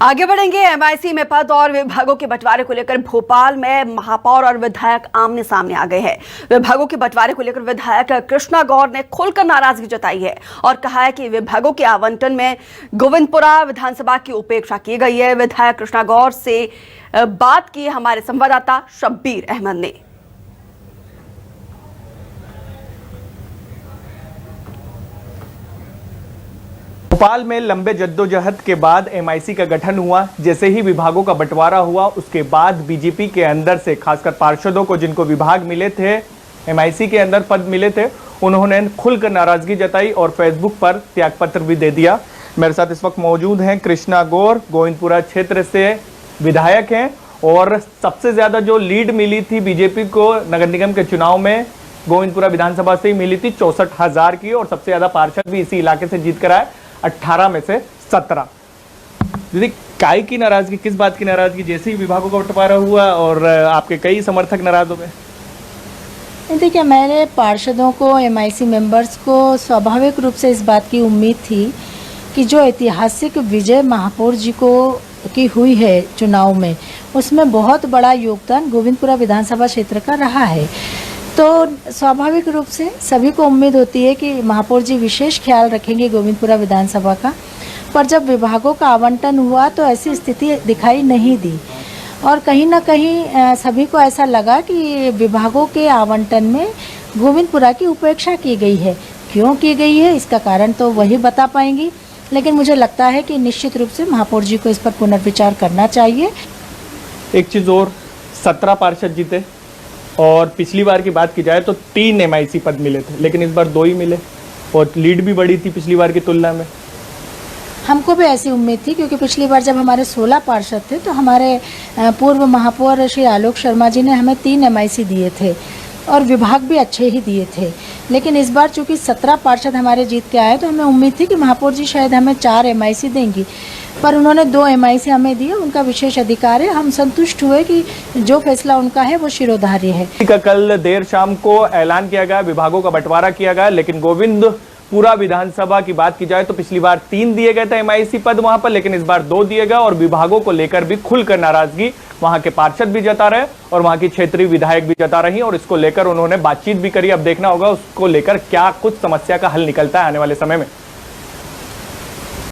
आगे बढ़ेंगे। एमआईसी में पद और विभागों के बंटवारे को लेकर भोपाल में महापौर और विधायक आमने सामने आ गए हैं। विभागों के बंटवारे को लेकर विधायक कृष्णा गौर ने खुलकर नाराजगी जताई है और कहा है कि विभागों के आवंटन में गोविंदपुरा विधानसभा की उपेक्षा की गई है। विधायक कृष्णा गौर से बात की हमारे संवाददाता शब्बीर अहमद ने। भोपाल में लंबे जद्दोजहद के बाद एमआईसी का गठन हुआ। जैसे ही विभागों का बंटवारा हुआ उसके बाद बीजेपी के अंदर से खासकर पार्षदों को जिनको विभाग मिले थे, एमआईसी के अंदर पद मिले थे, उन्होंने खुलकर नाराजगी जताई और फेसबुक पर त्यागपत्र भी दे दिया। मेरे साथ इस वक्त मौजूद हैं कृष्णा गौर, गोविंदपुरा क्षेत्र से विधायक हैं और सबसे ज्यादा जो लीड मिली थी बीजेपी को नगर निगम के चुनाव में गोविंदपुरा विधानसभा से ही मिली थी 64,000 की, और सबसे ज्यादा पार्षद भी इसी इलाके से जीत कर आए 18 में से 17। दीदी, काय की नाराजगी, किस बात की नाराजगी? जैसे ही विभागों का बंटवारा हुआ और आपके कई समर्थक नाराज हो गए। देखिए, मेरे पार्षदों को, एमआईसी मेंबर्स को स्वाभाविक रूप से इस बात की उम्मीद थी कि जो ऐतिहासिक विजय महापौर जी को की हुई है चुनाव में, उसमें बहुत बड़ा योगदान गोविंदपुरा विधानसभा क्षेत्र का रहा है। तो स्वाभाविक रूप से सभी को उम्मीद होती है कि महापौर जी विशेष ख्याल रखेंगे गोविंदपुरा विधानसभा का। पर जब विभागों का आवंटन हुआ तो ऐसी स्थिति दिखाई नहीं दी और कहीं ना कहीं सभी को ऐसा लगा कि विभागों के आवंटन में गोविंदपुरा की उपेक्षा की गई है। क्यों की गई है इसका कारण तो वही बता पाएंगी, लेकिन मुझे लगता है कि निश्चित रूप से महापौर जी को इस पर पुनर्विचार करना चाहिए। एक चीज़ और, 17 पार्षद जीते और पिछली बार की बात की जाए तो 3 एमआईसी पद मिले थे, लेकिन इस बार 2 ही मिले और लीड भी बढ़ी थी पिछली बार की तुलना में। हमको भी ऐसी उम्मीद थी, क्योंकि पिछली बार जब हमारे 16 पार्षद थे तो हमारे पूर्व महापौर श्री आलोक शर्मा जी ने हमें 3 एमआईसी दिए थे और विभाग भी अच्छे ही दिए थे। लेकिन इस बार चूंकि 17 पार्षद हमारे जीत के आए तो हमें उम्मीद थी कि महापौर जी शायद हमें 4 एमआईसी देंगी, पर उन्होंने 2 एमआईसी हमें दिए। उनका विशेष अधिकार है, हम संतुष्ट हुए कि जो फैसला उनका है वो शिरोधार्य है। कल देर शाम को ऐलान किया गया, विभागों का बंटवारा किया गया, लेकिन गोविंदपुरा विधानसभा की बात की जाए तो पिछली बार 3 दिए गए थे एमआईसी पद वहां पर, लेकिन इस बार 2 दिए गए और विभागों को लेकर भी खुलकर नाराजगी वहां के पार्षद भी जता रहे और वहां की क्षेत्रीय विधायक भी जता रही और इसको लेकर उन्होंने बातचीत भी करी। अब देखना होगा उसको लेकर क्या कुछ समस्या का हल निकलता है आने वाले समय में।